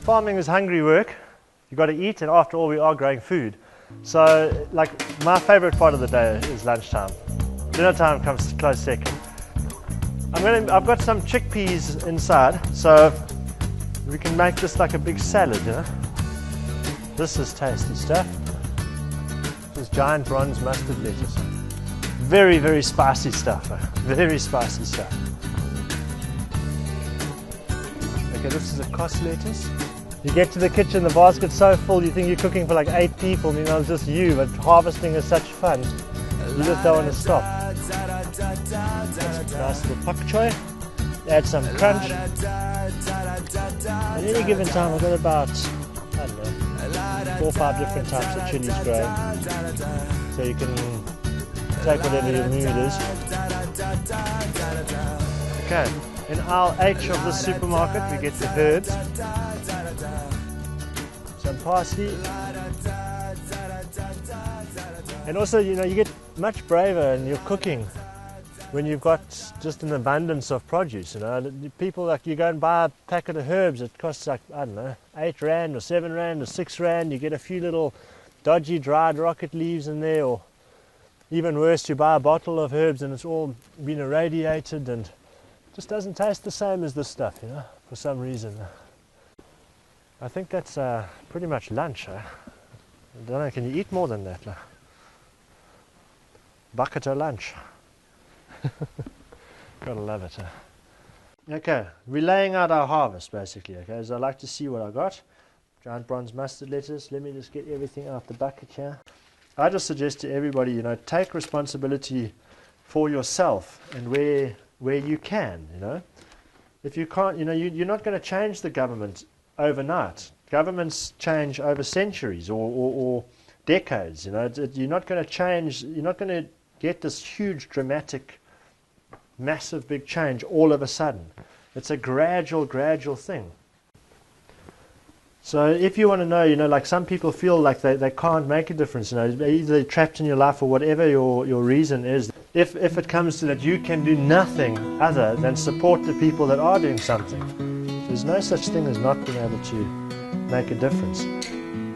farming is hungry work. You got to eat, and after all, we are growing food. So, like, my favorite part of the day is lunchtime. Dinner time comes close second. I've got some chickpeas inside, so we can make this like a big salad, you know. This is tasty stuff. This is giant bronze mustard lettuce. Very, very spicy stuff. Very spicy stuff. Okay, this is a cos lettuce. You get to the kitchen, the basket's so full, you think you're cooking for like 8 people. Meanwhile, it's just you, but harvesting is such fun. You just don't want to stop. That's a nice little pak choy. Add some crunch. At any given time, I've got about, I don't know, 4 or 5 different types of chilies growing. So you can take whatever your mood is. Okay, in aisle H of the supermarket, we get the herbs. Some parsley. And also, you know, you get much braver in your cooking when you've got just an abundance of produce, you know. People, like, you go and buy a packet of herbs, it costs like, I don't know, 8 Rand or 7 Rand or 6 Rand. You get a few little dodgy dried rocket leaves in there, or even worse, you buy a bottle of herbs and it's all been irradiated and just doesn't taste the same as this stuff, you know, for some reason. I think that's pretty much lunch, I don't know, can you eat more than that? Bucket of lunch. Gotta love it. Okay, we're laying out our harvest basically, okay, so I like to see what I got. Giant bronze mustard lettuce. Let me just get everything out the bucket here. I just suggest to everybody, you know, take responsibility for yourself and where you can, you know. If you can't, you know, you're not going to change the government overnight. Governments change over centuries or decades, you know. You're not going to change, you're not going to get this huge, dramatic, massive, big change all of a sudden. It's a gradual thing. So if you want to know, you know, like some people feel like they can't make a difference, you know, either they're trapped in your life or whatever your reason is. If it comes to that, you can do nothing other than support the people that are doing something. There's no such thing as not being able to make a difference.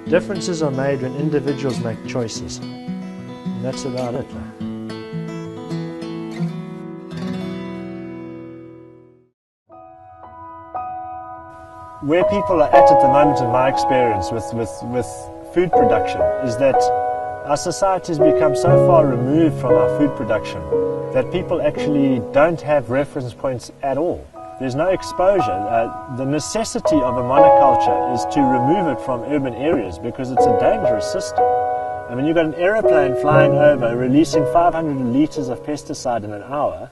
Differences are made when individuals make choices. And that's about it. Where people are at the moment, in my experience with food production, is that our society has become so far removed from our food production that people actually don't have reference points at all. There's no exposure. The necessity of a monoculture is to remove it from urban areas because it's a dangerous system. I mean, you've got an aeroplane flying over, releasing 500 litres of pesticide in an hour.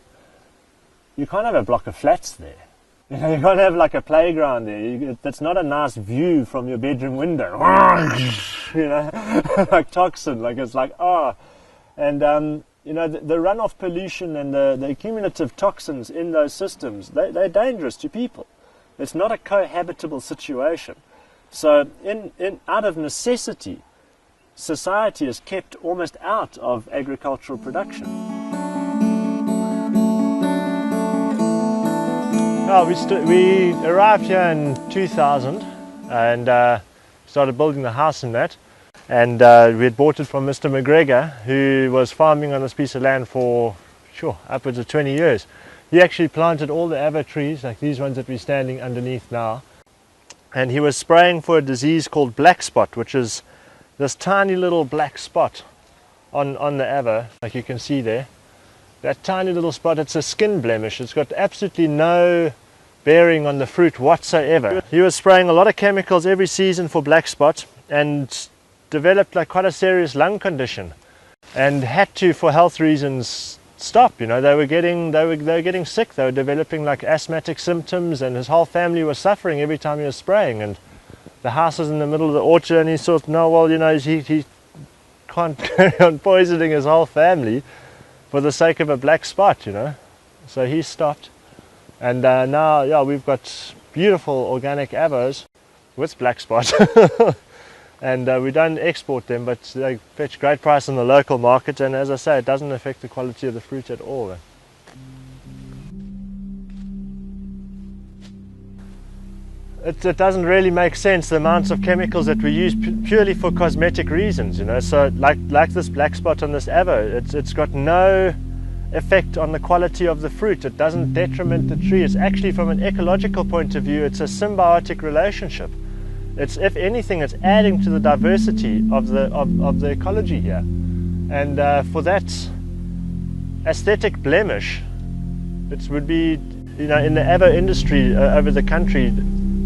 You can't have a block of flats there. You know, you can't have like a playground there. That's not a nice view from your bedroom window. You know, like toxin, like it's like, oh. And, you know, the runoff pollution and the accumulative toxins in those systems, they're dangerous to people. It's not a cohabitable situation. So out of necessity, society is kept almost out of agricultural production. Well, we arrived here in 2000 and started building the house in that. And we had bought it from Mr. McGregor, who was farming on this piece of land for, sure, upwards of 20 years. He actually planted all the R.A.W trees, like these ones that we're standing underneath now. And he was spraying for a disease called black spot, which is this tiny little black spot on the R.A.W, like you can see there. That tiny little spot, it's a skin blemish. It's got absolutely no bearing on the fruit whatsoever. He was spraying a lot of chemicals every season for black spot and developed like quite a serious lung condition and had to, for health reasons, stop. You know, they were getting sick. They were developing like asthmatic symptoms, and his whole family was suffering every time he was spraying. And the house was in the middle of the orchard, and he thought, no, well, you know, he can't carry on poisoning his whole family for the sake of a black spot, you know. So he stopped, and now, yeah, we've got beautiful organic R.A.Ws with black spot. And we don't export them, but they fetch great price in the local market, and as I say, it doesn't affect the quality of the fruit at all. it doesn't really make sense, the amounts of chemicals that we use purely for cosmetic reasons, you know. So like this black spot on this avo, it's got no effect on the quality of the fruit. It doesn't detriment the tree. It's actually, from an ecological point of view, it's a symbiotic relationship. It's, if anything, it's adding to the diversity of the ecology here. And for that aesthetic blemish, it would be, you know, in the avo industry over the country,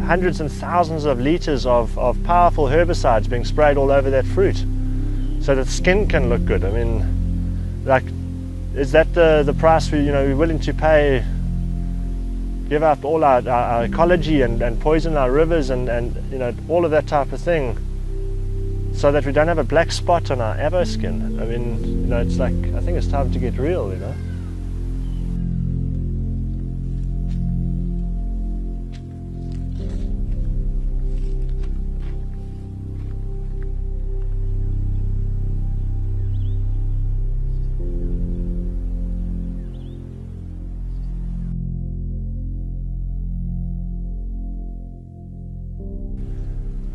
hundreds and thousands of liters of powerful herbicides being sprayed all over that fruit so that skin can look good. I mean, like, is that the price we're willing to pay? Give up all our ecology and poison our rivers and you know, all of that type of thing, so that we don't have a black spot on our avo skin. I mean, you know, it's like, I think it's time to get real, you know.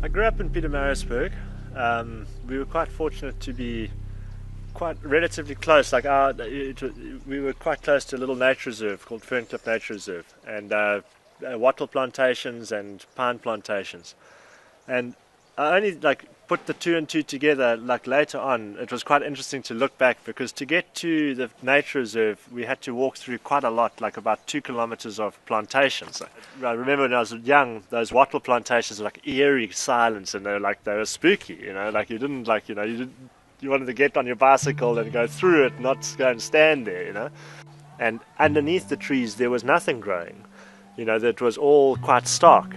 I grew up in Pietermaritzburg. We were quite fortunate to be quite relatively close. Like we were quite close to a little nature reserve called Ferncliffe Nature Reserve, and wattle plantations and pine plantations. And I only like put the two and two together like later on. It was quite interesting to look back, because to get to the nature reserve we had to walk through quite a lot, like about 2 kilometers of plantations. I remember when I was young, those wattle plantations were like eerie silence, and they were spooky, you know, like you didn't, like, you know, you wanted to get on your bicycle and go through it, not go and stand there, you know. And underneath the trees there was nothing growing, you know, that was all quite stark.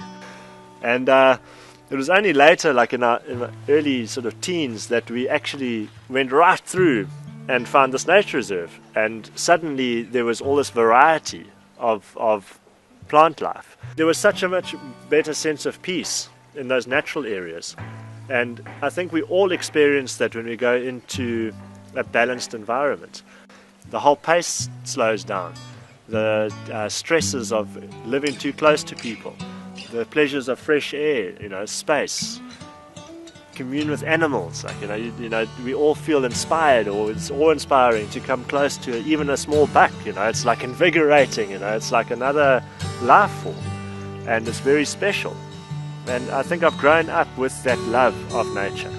And it was only later, like in my early sort of teens, that we actually went right through and found this nature reserve, and suddenly there was all this variety of plant life. There was such a much better sense of peace in those natural areas, and I think we all experience that when we go into a balanced environment. The whole pace slows down, the stresses of living too close to people, the pleasures of fresh air, you know, space, commune with animals. Like, you know, we all feel inspired, or it's awe-inspiring to come close to even a small buck. You know, it's like invigorating. You know, it's like another life form, and it's very special. And I think I've grown up with that love of nature.